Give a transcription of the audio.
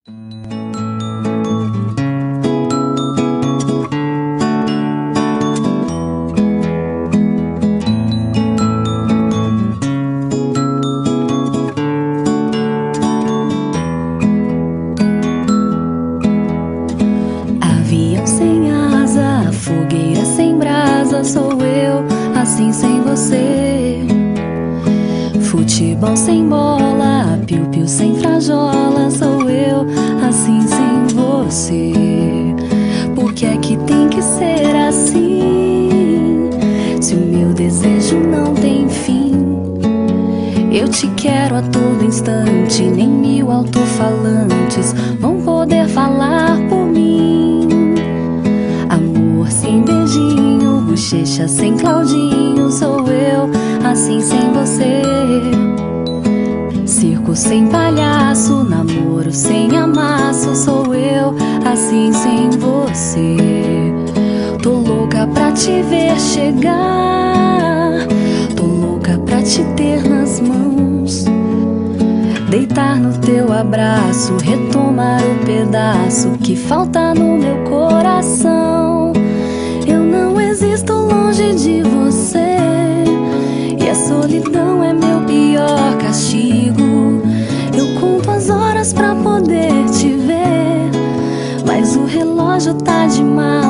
Avião sem asa, fogueira sem brasa, sou eu, assim sem você. Futebol sem bola, piu-piu sem frajola, sou eu, assim sem você. Por que é que tem que ser assim? Se o meu desejo não tem fim. Eu te quero a todo instante, nem 1000 alto-falantes vão poder falar por mim. Amor sem beijinho, bochecha sem Claudinho, sou eu, assim sem você. Circo sem palhaço, namoro sem amasso, sou eu, assim sem você. Tô louca pra te ver chegar, tô louca pra te ter nas mãos, deitar no teu abraço, retomar o pedaço que falta no meu coração. Eu não existo longe de você, e a solidão é meu pior castigo. Eu conto as horas pra poder te ver, mas o relógio tá demais.